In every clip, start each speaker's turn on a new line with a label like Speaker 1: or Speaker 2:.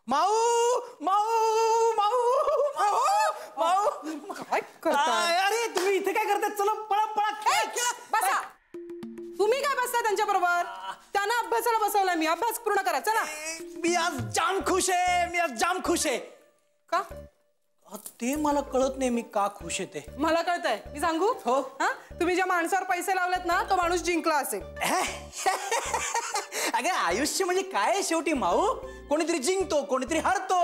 Speaker 1: माऊ माऊ माऊ माऊ माऊ
Speaker 2: काय करताय?
Speaker 1: अरे तुम्ही इथे काय करताय? चला पळा पळा
Speaker 2: बसा. तुम्ही काय बसता त्यांच्या बरोबर? त्यांना अभ्यासाला बसवलाय मी. अभ्यास पूर्ण करा चला.
Speaker 1: मी आज जाम खुश आहे. मी आज जाम खुश आहे.
Speaker 2: का?
Speaker 1: ते मला कळत नाही मी का खुश आहे ते.
Speaker 2: मला कळतंय. मी सांगू?
Speaker 1: हो.
Speaker 2: हा, तुम्ही ज्या माणसावर पैसे लावलेत ना तो माणूस जिंकला असेल.
Speaker 1: अगं आयुष्य म्हणजे काय शेवटी माऊ? कोणीतरी जिंकतो कोणीतरी हरतो.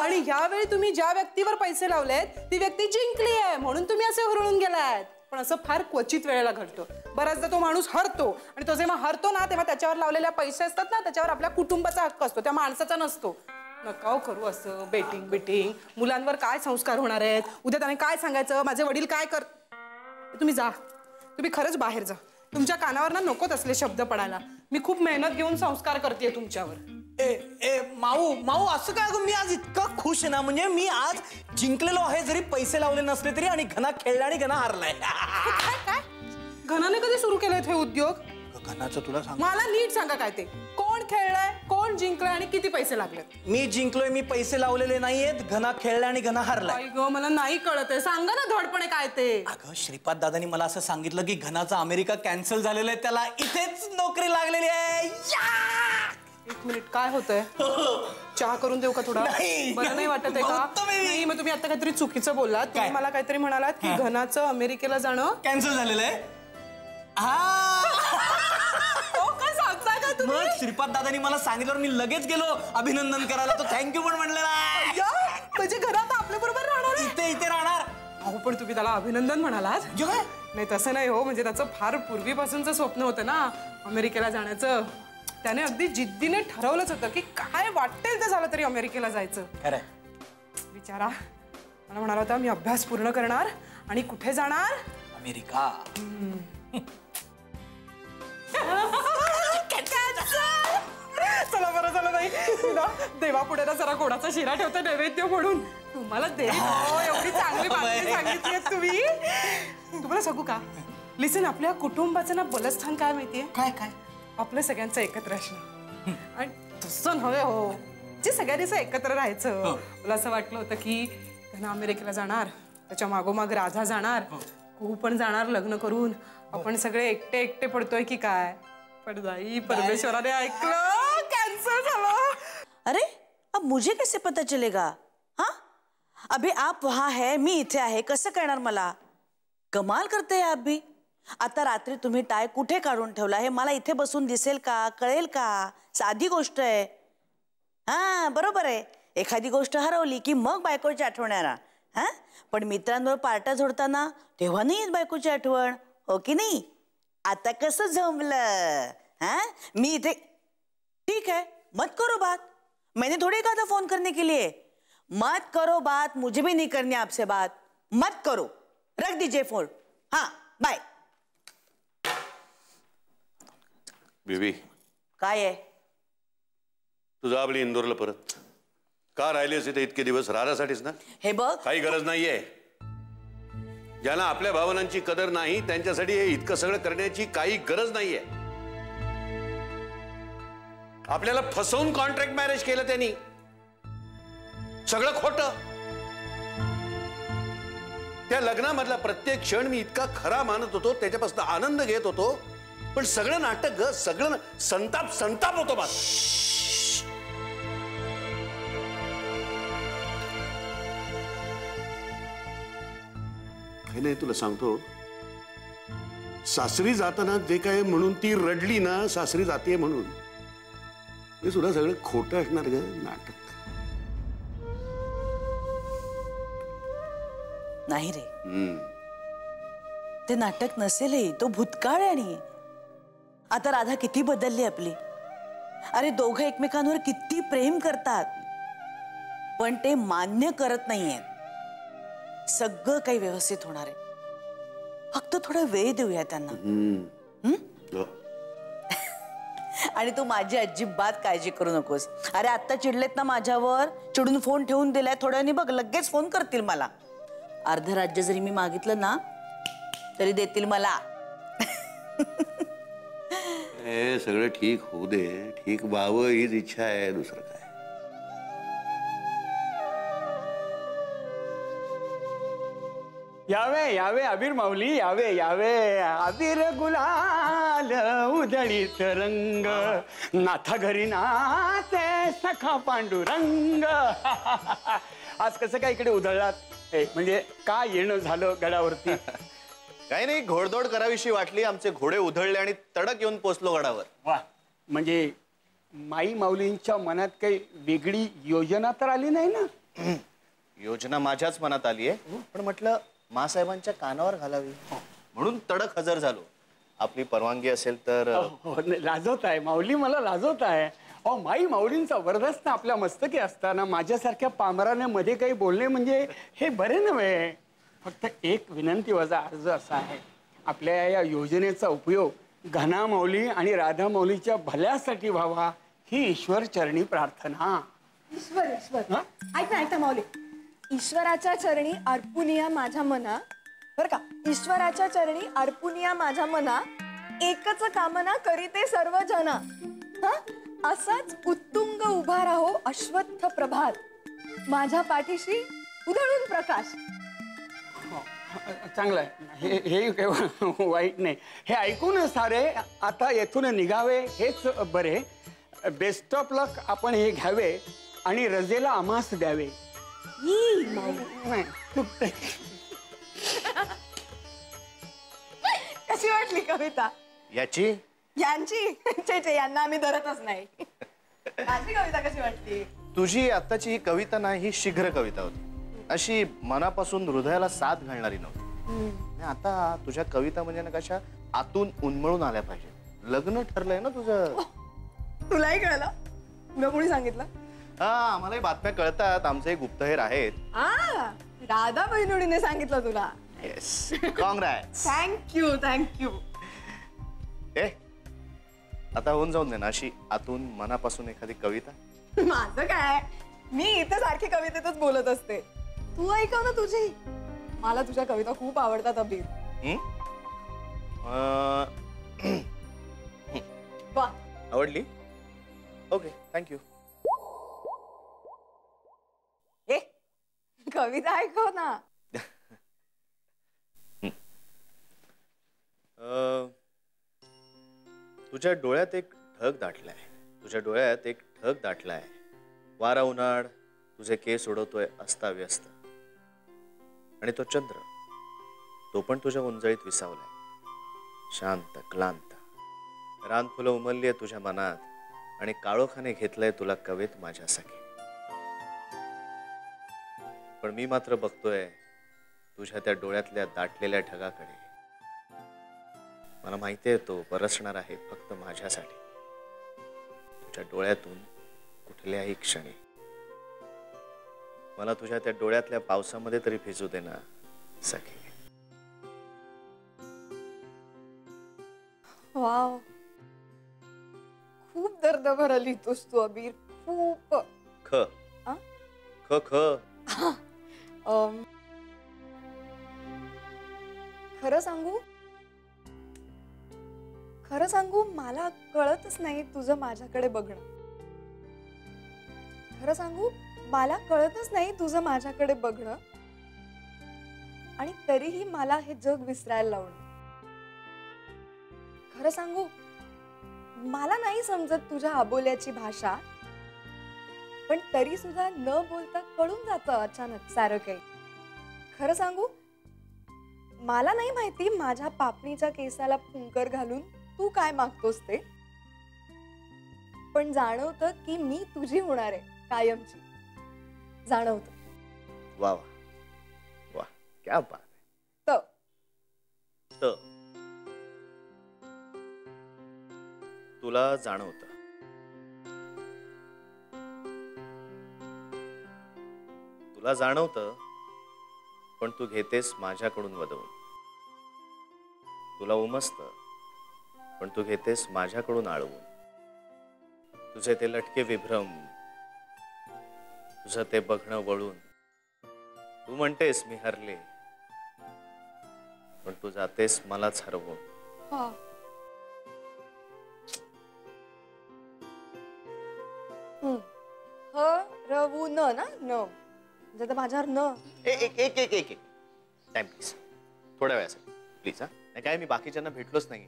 Speaker 2: आणि ह्यावेळी तुम्ही ज्या व्यक्तीवर पैसे लावलेत ती व्यक्ती जिंकली आहे म्हणून तुम्ही असे हुरळून गेलात. पण असं फार क्वचित वेळेला घडतं. बऱ्याचदा तो माणूस हरतो आणि तो जेव्हा हरतो ना तेव्हा त्याच्यावर लावलेल्या पैसे असतात ना त्याच्यावर आपल्या कुटुंबाचा हक्क असतो, त्या माणसाचा नसतो. नका करू असं बेटिंग बिटिंग. मुलांवर काय संस्कार होणार आहेत? उद्या त्याने काय सांगायचं? माझे वडील काय कर. तुम्ही जा. तुम्ही खरंच बाहेर जा. तुमच्या कानावर ना नकोत असले शब्द पडायला. मी खूप मेहनत घेऊन संस्कार करते तुमच्यावर.
Speaker 1: ए ए माऊ माऊ असं काय? मी आज इतका खुश आहे ना, म्हणजे मी आज जिंकलेलो आहे जरी पैसे लावले नसले तरी. आणि घना खेळला आणि घना हारलाय.
Speaker 2: काय घनाने कधी सुरू केलेत हे उद्योग?
Speaker 1: घनाचं तुला सांग.
Speaker 2: मला नीट सांगा काय ते. कोण खेळलाय, कोण जिंकलाय आणि किती पैसे लागलेत?
Speaker 1: मी जिंकलोय. मी पैसे लावलेले नाहीयेत. घना खेळला आणि घना हारलाय.
Speaker 2: ग मला नाही कळत आहे. सांगा ना धडपणे काय ते.
Speaker 1: अगं श्रीपाद दादांनी मला असं सांगितलं की घनाचा अमेरिका कॅन्सल झालेला आहे, त्याला इथेच नोकरी लागलेली आहे.
Speaker 2: एक मिनिट काय होतंय? चहा करून देऊ का थोडा? बरं नाही वाटत आहे का? नाही मग तुम्ही आता काहीतरी चुकीचं बोललात. तुम्ही मला काहीतरी म्हणालात की घनाचं अमेरिकेला जाणं
Speaker 1: कॅन्सल झालेलं आहे.
Speaker 2: काय सांगताय का तुम्ही?
Speaker 1: मग श्रीपाद दादांनी मला सांगितलं मी लगेच गेलो अभिनंदन करायला. तो थँक्यू पण म्हणलेला.
Speaker 2: म्हणजे घरात आपल्या बरोबर राहणार?
Speaker 1: इथे राहणार.
Speaker 2: अहो पण तुम्ही त्याला अभिनंदन म्हणालात? नाही तसं नाही हो. म्हणजे त्याचं फार पूर्वीपासूनचं स्वप्न होतं ना अमेरिकेला जाण्याचं. त्याने अगदी जिद्दीने ठरवलंच होतं की काय वाटेल ते झालं तरी अमेरिकेला जायचं.
Speaker 1: खरं
Speaker 2: विचारा मला म्हणाला होता मी अभ्यास पूर्ण करणार आणि कुठे जाणार?
Speaker 1: अमेरिका.
Speaker 2: चला बरं झालं नाही. देवा पुढे ना जरा गोडाचा शिरा ठेवतो नैवेद्य म्हणून. तुम्हाला देव एवढी चांगली बातमी सांगितली तुम्ही. तुम्हाला सांगू का? लिसन आपल्या कुटुंबाचं ना बलस्थान काय माहितीये?
Speaker 1: काय काय?
Speaker 2: आपलं सगळ्यांचं एकत्र असणं. आणि तसं नव्हे हो. जे सगळ्यांनी एकत्र राहायचं. मला असं वाटलं होतं की त्यांना अमेरिकेला जाणार, त्याच्या मागोमाग राधा जाणार, तू पण जाणार लग्न करून. आपण सगळे एकटे एकटे पडतोय की काय. पण नाही, परमेश्वराने ऐकलं. कॅन्सल झालं.
Speaker 3: अरे अब मुझे कैसे पता चलेगा? हाँ अभी आप वहां है, मी इथे आहे. कसं कळणार मला? कमाल करते आप भी. आता रात्री तुम्ही टाय कुठे काढून ठेवला हे मला इथे बसून दिसेल का? कळेल का? साधी गोष्ट आहे. हा बरोबर आहे. एखादी गोष्ट हरवली की मग बायकोची आठवण येणार. हा पण मित्रांवर पार्ट्या जोडताना तेव्हा नाही येत बायकोची आठवण, हो की नाही? आता कसं जमलं? हा मी इथे ठीक है मत करो बात. मैंने थोड़ी कहा था फोन करने के लिए. मत करो बात. मुझे भी नहीं करनी आपसे बात. मत करो. रख दीजिए फोन. हाँ बाय.
Speaker 4: बेबी
Speaker 3: काय आहे?
Speaker 4: तुझा आपली इंदोरला परत का राहिलीस इथे इतके दिवस? राहण्यासाठीच ना?
Speaker 3: हे बघ
Speaker 4: काही गरज नाहीये. ज्यांना आपल्या भावनांची कदर नाही त्यांच्यासाठी हे इतकं सगळं करण्याची काही गरज नाहीये. आपल्याला फसवून कॉन्ट्रॅक्ट मॅरेज केलं त्यांनी. सगळं खोटं. त्या लग्नामधला प्रत्येक क्षण मी इतका खरा मानत होतो, त्याच्यापासून आनंद घेत होतो. पण सगळं नाटक ग, सगळं संताप संताप होतो बस. नाही तुला सांगतो, सासरी जाताना जे काय म्हणून ती रडली ना, सासरी जाते म्हणून, हे सुद्धा सगळं खोटं असणार ग, नाटक.
Speaker 3: नाही रे, ते नाटक नसेलही. तो भूतकाळ आहे. आणि आता राधा किती बदलली आपली. अरे दोघं एकमेकांवर किती प्रेम करतात, पण ते मान्य करत नाहीये. सगळं काही व्यवस्थित होणार आहे. फक्त थोडा वेळ देऊया त्यांना. आणि तू माझी अजिबात काळजी करू नकोस. अरे आत्ता चिडलेत ना माझ्यावर, चिडून फोन ठेवून दिलाय. थोड्याने बघ लगेच फोन करतील मला. अर्ध राज्य जरी मी मागितलं ना तरी देतील मला.
Speaker 4: हे सगळं ठीक होऊ दे, ठीक व्हावं हीच इच्छा आहे, दुसरं काय.
Speaker 5: यावे यावे अबीर माऊली यावे यावे अबीर गुलाल उधळीत रंग नाथा घरी नाचे सखा पांडुरंग. आज कसं काय इकडे उधळलात? म्हणजे का येणं झालं गडावरती?
Speaker 6: काही नाही, घोडदौड करावीशी वाटली, आमचे घोडे उधळले आणि तडक येऊन पोचलो गडावर.
Speaker 5: वा, म्हणजे माई माऊलींच्या मनात काही वेगळी योजना तर आली नाही ना?
Speaker 6: योजना माझ्याच मनात आली आहे, पण म्हटलं मासाहेबांच्या कानावर घालावी म्हणून तडक हजर झालो. आपली परवानगी असेल तर.
Speaker 5: लाजवत आहे माऊली, मला लाजवत आहे. अहो, माई माऊलींचा वरदहस्त आपल्या मस्तकी असताना माझ्यासारख्या पामराने मध्ये काही बोलणे म्हणजे हे बरे नव्हे. फक्त एक विनंती वजा अर्ज असा आहे, आपल्या या योजनेचा उपयोग घना माऊली आणि राधा माऊलीच्या भल्यासाठी व्हावा ही ईश्वर चरणी प्रार्थना.
Speaker 7: ईश्वर ईश्वर ऐक ना माऊली, ईश्वराच्या चरणी अर्पुनिया माझ्या मना, बर का, ईश्वराच्या चरणी अर्पुनिया माझ्या मना, एकच कामना करीते सर्व जना. असाच उत्तुंग उभा राहो अश्वत्थ प्रभात, माझ्या पाठीशी उधळून प्रकाश.
Speaker 5: चांगलं आहे, हे काही वाईट नाही. हे ऐकून सारे आता येथून निघावे हेच बरे. बेस्ट ऑफ लक आपण हे घ्यावे आणि रजेला आमास द्यावे.
Speaker 7: कशी वाटली कविता?
Speaker 6: याची
Speaker 7: यांची चे यांना आम्ही धरतच नाही. माझी कविता कशी वाटली?
Speaker 6: तुझी आत्ताची ही कविता नाही, ही शीघ्र कविता होती, अशी मनापासून हृदयाला साथ घालणारी नव्हती. आणि आता तुझ्या कविता म्हणजे ना कशा आतून उन्मळून आल्या पाहिजे. लग्न ठरलंय ना तुझं?
Speaker 7: तुलाही कळलं? तुला कोणी सांगितलं?
Speaker 6: हा, आम्हालाही बातम्या कळतात, आमचे गुप्तहेर आहेत.
Speaker 7: राधा बहिणीने सांगितलं तुला?
Speaker 6: Yes, congrats.
Speaker 7: Thank you thank you.
Speaker 6: ए, आता होऊन जाऊन दे ना अशी आतून मनापासून एखादी कविता.
Speaker 7: माझं काय, मी इथे सारखी कवितेतच बोलत असते. तू ऐकव ना तुझी. मला तुझ्या कविता खूप आवडतात अबीर. वा,
Speaker 6: आवडली? Okay, thank you.
Speaker 7: ए, कविता ऐकव ना.
Speaker 6: तुझ्या डोळ्यात एक ढग दाटलाय, तुझ्या डोळ्यात एक ढग दाटलाय. वारा उन्हाळ तुझे केस उडवतोय अस्ताव्यस्त, आणि तो चंद्र, तो पण तुझ्या उंजळीत विसावलाय, शांत क्लांत. रानफुलं उमलली आहे तुझ्या मनात, आणि काळोखाने घेतलंय तुला कवेत माझ्यासाठी. पण मी मात्र बघतोय तुझ्या त्या डोळ्यातल्या दाटलेल्या ढगाकडे. मला माहितीये तो बरसणार आहे फक्त माझ्यासाठी. तुझ्या डोळ्यातून कुठल्याही क्षणी. मला तुझ्या त्या डोळ्यातल्या पावसामध्ये तरी भिजू दे ना सखी.
Speaker 7: वाव, खूप दर्द भरली लिहितोस तू अबीर, खूप.
Speaker 6: ख ख ख
Speaker 7: खरं सांगू मला कळतच नाही तुझं माझ्याकडे बघणं. खरं सांगू मला कळतच नाही तुझं माझ्याकडे बघणं, आणि तरीही मला हे जग विसरायला लावणं. खरं सांगू मला नाही समजत तुझ्या अबोल्याची भाषा, पण तरी सुद्धा न बोलता कळून जातं अचानक सारं काही. खरं सांगू मला नाही माहिती माझ्या पापणीच्या केसाला फुंकर घालून तू काय मागतोस ते, पण जाणवतं की मी तुझी होणार आहे कायमची. जाणवतं.
Speaker 6: वा वा वा, क्या बात आहे. त तुला जाणवतं. तुला जाणवतं, पण तू घेतेस माझ्याकडून वदवून. तुला उमसतं, पण तू घेतेस माझ्याकडून आळवून. तुझे ते लटके विभ्रम, तुझं ते बघणं वळून. तू म्हणतेस मी हरले, पण तू जातेस मलाच हरवून.
Speaker 7: हरवून ना, न म्हणजे माझ्यावर न.
Speaker 6: एक एक एक एक एक टाइम प्लीज, थोड्या वेळासाठी प्लीज. हा नाही काय, मी बाकीच्यांना भेटलोच नाही.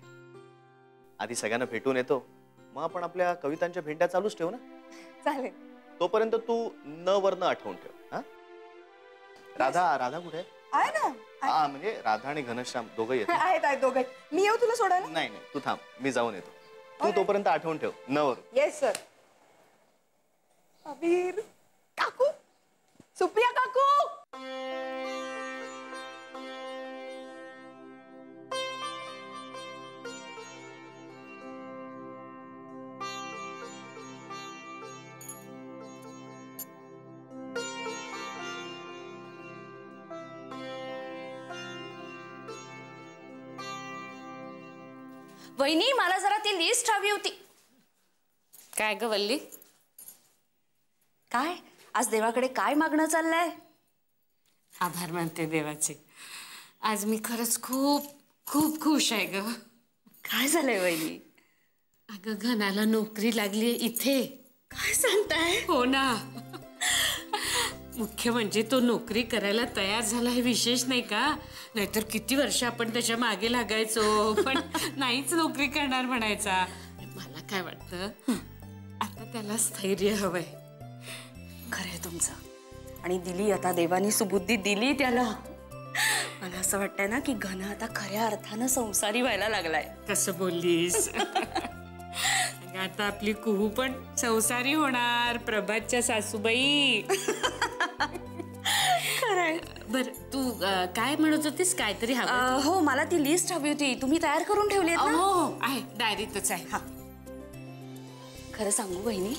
Speaker 6: आधी सगळ्यांना भेटून येतो, मग आपण आपल्या कवितांच्या भेंड्या चालूच ठेवू ना.
Speaker 7: चालेल.
Speaker 6: तोपर्यंत तू न वरनं आठवून ठेव. हा राधा कुठे आहे?
Speaker 7: आहे ना.
Speaker 6: हा म्हणजे राधा आणि घनश्याम दोघं येत.
Speaker 7: आहेत दोघे. मी येऊ तुला सोडायला?
Speaker 6: नाही तू थांब, मी जाऊन येतो. तू तोपर्यंत आठवून ठेव न वरून.
Speaker 7: Yes sir. अबीर काकू, सुप्रिया काकू.
Speaker 8: वहिनी, मला जरा ती लिस्ट हवी होती.
Speaker 9: काय ग वल्ली?
Speaker 8: काय आज देवाकडे काय मागणं चाललंय?
Speaker 9: आभार मानते देवाचे. आज मी खरंच खूप खूप खुश आहे ग.
Speaker 8: काय झालंय वहिनी?
Speaker 9: अगं घनाला नोकरी लागली इथे.
Speaker 8: काय सांगताय?
Speaker 9: हो ना. मुख्य म्हणजे तो नोकरी करायला तयार झाला हे विशेष नाही का? नाहीतर किती वर्ष आपण त्याच्या मागे लागायचो, पण नाहीच नोकरी करणार म्हणायचा. मला काय वाटतं, आता त्याला स्थैर्य हवंय.
Speaker 8: खरंय तुमचं. आणि दिली आता देवानी सुबुद्धी दिली त्याला. मला असं वाटतंय ना की घन आता खऱ्या अर्थानं संसारी व्हायला लागलाय.
Speaker 9: कसं बोललीस? आता आपली कुहू पण संसारी होणार, प्रभातच्या सासूबाई.
Speaker 8: खरंय.
Speaker 9: बर तू काय म्हणत होतीस? काहीतरी हवं?
Speaker 8: हो, मला ती लिस्ट हवी होती. तुम्ही तयार करून ठेवली आहेत ना?
Speaker 9: हो आहे, डायरीतच आहे.
Speaker 8: खरं सांगू बहिणी,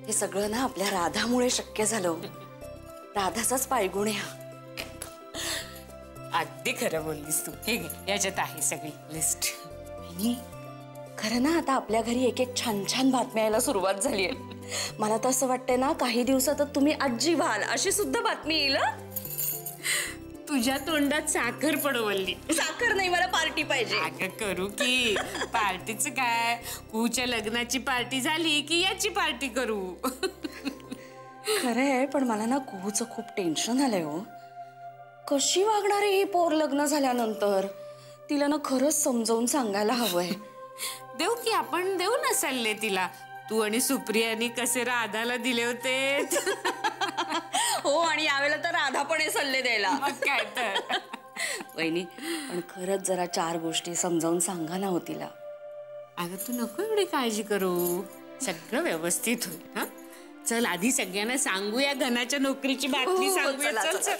Speaker 8: हे सगळं ना आपल्या राधामुळे शक्य झालं. राधाचाच पायगुण आहे हा.
Speaker 9: अगदी खरं बोललीस तू. हे घे, याच्यात आहे सगळी लिस्ट.
Speaker 8: बहिणी, खरं ना आता आपल्या घरी एक एक छान छान बातम्या यायला सुरुवात झाली आहे. मला तर असं वाटतंय ना काही दिवसातच तुम्ही आजी व्हाल अशी सुद्धा बातमी येईल.
Speaker 9: तुझ्या तोंडात साखर पडवली.
Speaker 8: साखर नाही, मला पार्टी पाहिजे.
Speaker 9: अगं करू की. पार्टीचं काय, कुच्या लग्नाची पार्टी झाली की याची पार्टी करू.
Speaker 8: खरंय, पण मला ना कुहूचं खूप टेन्शन आलंय हो. कशी वागणार आहे ही पोर लग्न झाल्यानंतर? तिला ना खरंच समजावून सांगायला हवंय.
Speaker 9: देऊ की आपण, देऊ ना सल्ले तिला. तू आणि सुप्रियानी कसे राधाला दिले होते.
Speaker 8: हो, आणि यावेळेला तर राधा पण हे सल्ले द्यायला.
Speaker 9: मग काय तर.
Speaker 8: वहिनी, पण खरंच जरा 4 गोष्टी समजावून सांगा ना हो तिला.
Speaker 9: अगं तू नको एवढी काळजी करू, सगळं व्यवस्थित होईल. हा चल आधी सगळ्यांना सांगूया घनाच्या नोकरीची बातमी सांगूया. चल चल.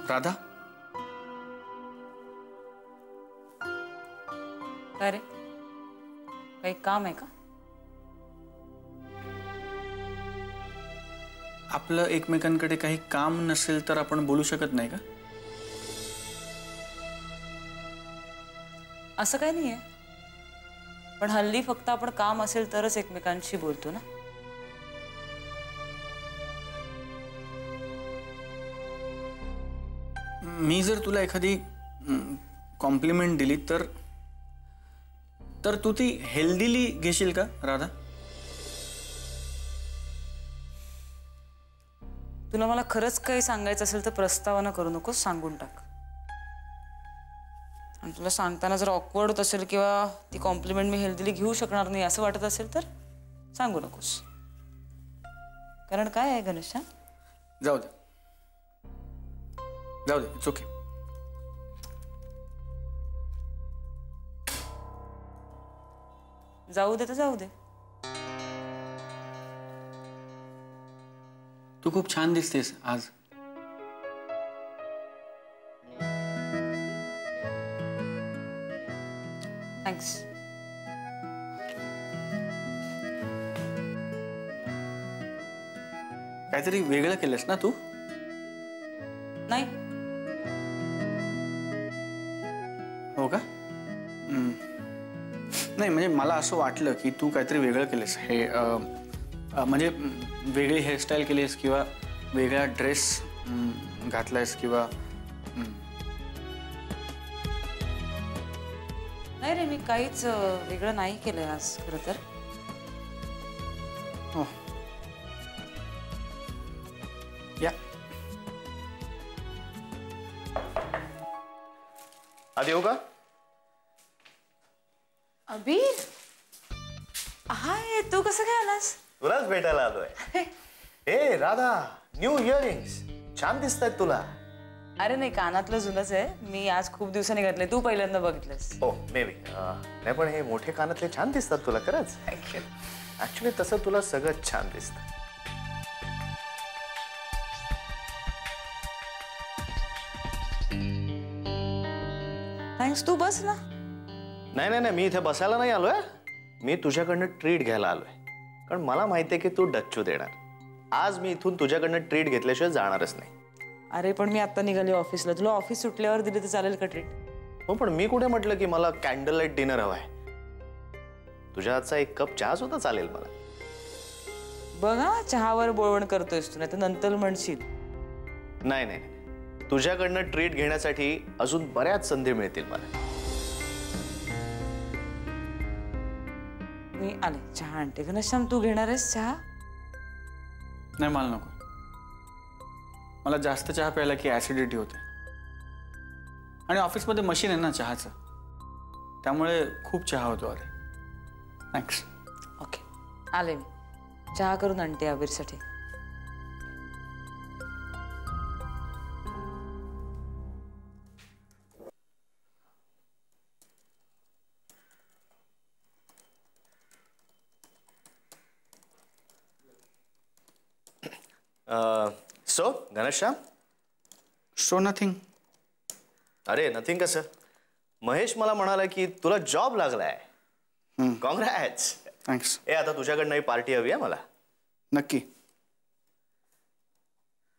Speaker 10: राधा,
Speaker 3: अरे काही काम आहे का?
Speaker 10: आपलं एकमेकांकडे काही काम नसेल तर आपण बोलू शकत नाही का?
Speaker 3: असं काही नाहीये, पण हल्ली फक्त आपण काम असेल तरच एकमेकांशी बोलतो ना.
Speaker 10: मी जर तुला एखादी कॉम्प्लिमेंट दिली तर तू ती हेल्दीली घेशील का राधा?
Speaker 3: तुला मला खरंच काही सांगायचं असेल तर प्रस्तावना करू नकोस, सांगून टाक. आणि तुला सांगताना जर ऑकवर्ड होत असेल किंवा ती कॉम्प्लिमेंट मी हेल्दीली घेऊ शकणार नाही असं वाटत असेल तर सांगू नकोस. कारण काय आहे घनश्याम,
Speaker 10: जाऊ दे इट्स ओके.
Speaker 3: जाऊ दे तर जाऊ दे.
Speaker 10: तू खूप छान दिसतेस आज.
Speaker 3: थँक्स.
Speaker 10: काहीतरी वेगळं केलंस ना तू?
Speaker 3: नाही.
Speaker 10: हो का? नाही म्हणजे मला असं वाटलं की तू काहीतरी वेगळं केलंस हे म्हणजे वेगळी हेअरस्टाईल केलीस किंवा वेगळा ड्रेस घातलायस किंवा
Speaker 11: नाही रे, मी काहीच वेगळं नाही केलंय आज खरं तर.
Speaker 10: हो या
Speaker 6: आधी येऊ का?
Speaker 11: अबीर, हाय, तू कसं काय आलास?
Speaker 6: तुलाच भेटायला आलोय. ए राधा, न्यू इयरिंग्स छान दिसतायत तुला.
Speaker 11: अरे नाही, कानातलं जुनच आहे, मी आज खूप दिवसांनी घातले, तू पहिल्यांदा बघितलंस.
Speaker 6: हो मे बी. नाही पण हे मोठे कानातले छान दिसतात तुला खरंच. ऍक्च्युली तसं तुला सगळं छान दिसतं.
Speaker 11: थँक्स, तू बस ना.
Speaker 6: नाही नाही नाही, मी इथे बसायला नाही आलोय, मी तुझ्याकडनं ट्रीट घ्यायला आलोय. कारण मला माहितीये की तू डच्चू देणार. आज मी इथून तुझ्याकडनं ट्रीट घेतल्याशिवाय जाणारच नाही.
Speaker 11: अरे पण मी आता निघाली ऑफिसला, तुला ऑफिस सुटल्यावर दिली तर चालेल का ट्रीट?
Speaker 6: हो पण मी कुठे म्हटलं की मला कॅन्डल लाईट डिनर हवाय. तुझ्या हातचा एक कप चहा सुद्धा चालेल मला.
Speaker 11: बघा, चहावर बोळवण करतोयस तू, नाही तर नंतर म्हणशील.
Speaker 6: नाही नाही, तुझ्याकडनं ट्रीट घेण्यासाठी अजून बऱ्याच संधी मिळतील मला.
Speaker 11: मी आले, चहा आणते. घनश्याम, तू घेणार आहेस चहा?
Speaker 10: नाही मला नको. मला जास्त चहा प्यायला की ऍसिडिटी होते आणि ऑफिसमध्ये मशीन आहे ना चहाचं, त्यामुळे खूप चहा होतो. अरे थँक्स.
Speaker 11: ओके, आले मी. चहा करून आणते अबीरसाठी.
Speaker 6: सो घनश्याम.
Speaker 10: So nothing.
Speaker 6: अरे नथिंग कसं? महेश मला म्हणाला की तुला जॉब लागलाय. कॉंग्रॅट्स.
Speaker 10: थँक्स.
Speaker 6: ए आता तुझ्याकडनं पार्टी हवी आहे मला.
Speaker 10: नक्की.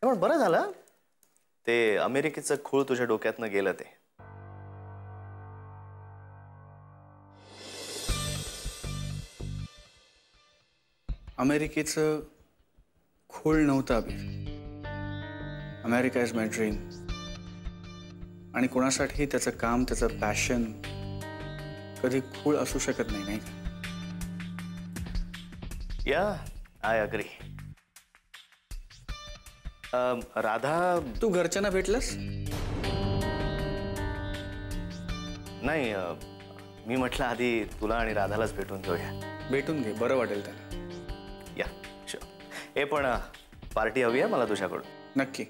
Speaker 6: पण बरं झालं ते अमेरिकेचं खूळ तुझ्या डोक्यातनं गेलं. ते
Speaker 10: अमेरिकेचं खूळ नव्हतं अबीर. America is my dream. आणि कोणासाठी त्याचं काम, त्याचं पॅशन कधी खूळ असू शकत नाही, नाही का?
Speaker 6: या आय अग्री. राधा,
Speaker 10: तू घरच्यांना भेटलंस?
Speaker 6: नाही, मी म्हटलं आधी तुला आणि राधालाच भेटून घेऊया.
Speaker 10: भेटून घे, बरं वाटेल त्याला.
Speaker 6: या शुअर. हे पण पार्टी हवी आहे मला तुझ्याकडून.
Speaker 10: नक्की.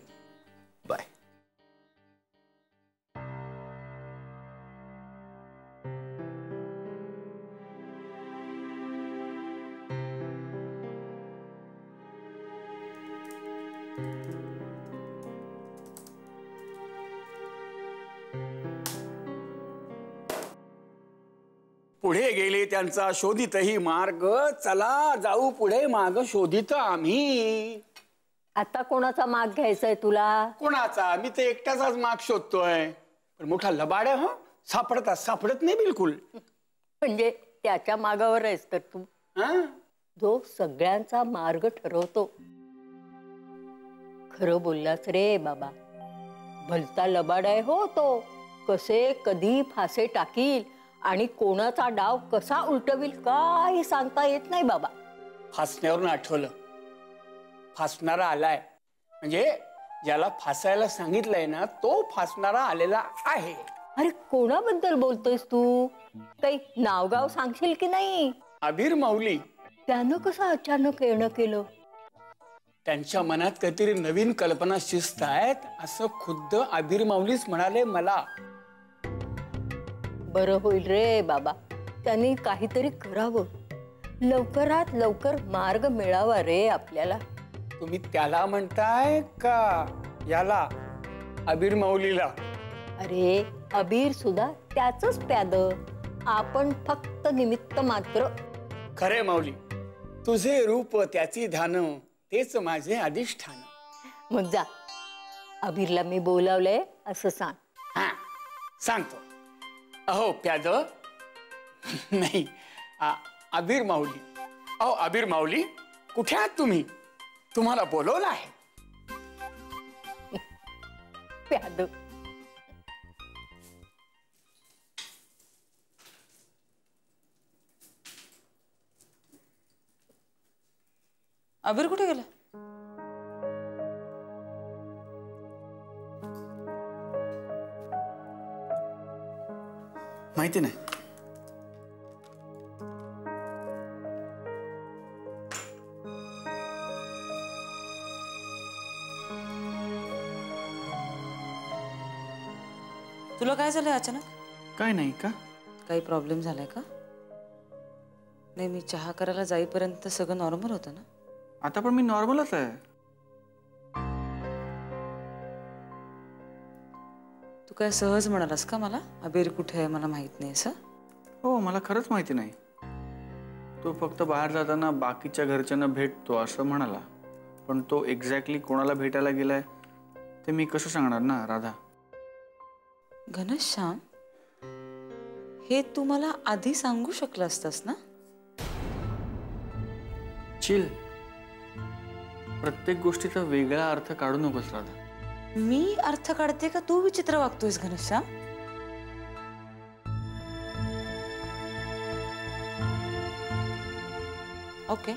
Speaker 6: बाय.
Speaker 5: पुढे गेले त्यांचा शोधितही मार्ग, चला जाऊ पुढे माग शोधित आम्ही.
Speaker 12: आता कोणाचा माग घ्यायचाय तुला?
Speaker 5: कोणाचा? मी तर एकट्याचाच माग शोधतोय. पण मोठा लबाड आहे. सापडत नाही बिलकुल.
Speaker 12: म्हणजे त्याच्या मागावर आहेस तर तू, जो सगळ्यांचा मार्ग ठरवतो. खरं बोललास रे बाबा. भलता लबाड आहे हो तो. कसे कधी फासे टाकील आणि कोणाचा डाव कसा उलटविल काही सांगता येत नाही बाबा.
Speaker 5: फासण्यावरून आठवलं, फासणारा आलाय. म्हणजे ज्याला फासायला सांगितलंय ना तो फासणारा आलेला आहे.
Speaker 12: अरे कोणाबद्दल बोलतोयस तू? काही नावगाव सांगशील की नाही?
Speaker 5: अबीर माऊली.
Speaker 12: त्यानं कसं अचानक येणं केलं?
Speaker 5: त्यांच्या मनात काहीतरी नवीन कल्पना शिस्त आहेत असं खुद्द अबीर माऊलीच म्हणाले मला.
Speaker 12: बरं होईल रे बाबा, त्यांनी काहीतरी करावं. लवकरात लवकर मार्ग मिळावा रे आपल्याला.
Speaker 5: तुम्ही त्याला म्हणताय का याला, अबीर माऊलीला?
Speaker 12: अरे अबीर सुद्धा त्याच प्याद. आपण फक्त निमित्त मात्र.
Speaker 5: खरे माऊली, तुझे रूप त्याची ध्यान तेच माझे अधिष्ठान.
Speaker 12: मग जा, अबीरला मी बोलावलंय असं सांग.
Speaker 5: हा सांगतो. अहो प्याद, नाही, अबीर माऊली. अहो अबीर माऊली, कुठे आहात तुम्ही? तुम्हाला बोलवलं आहे.
Speaker 12: प्याद.
Speaker 11: अबीर कुठे गेला?
Speaker 10: माहिती नाही.
Speaker 11: तुला काय झालंय अचानक?
Speaker 10: काय नाही का?
Speaker 11: काही प्रॉब्लेम झालाय का? नाही, मी चहा करायला जाईपर्यंत सगळं नॉर्मल होतं ना.
Speaker 10: आता पण मी नॉर्मलच आहे.
Speaker 11: तू काय सहज म्हणालास का मला अबीर कुठे आहे मला माहित नाही असं?
Speaker 10: हो, मला खरंच माहिती नाही. तो फक्त बाहेर जाताना बाकीच्या घरच्यांना भेटतो असं म्हणाला. पण तो एक्झॅक्टली कोणाला भेटायला गेलाय ते मी कसं सांगणार ना राधा.
Speaker 11: घनश्याम, हे तू मला आधी सांगू शकलं असतास ना.
Speaker 10: चिल. प्रत्येक गोष्टीचा वेगळा अर्थ काढू नकोस राधा.
Speaker 11: मी अर्थ काढते का तू विचित्र वागतोयस घनश्याम? ओके,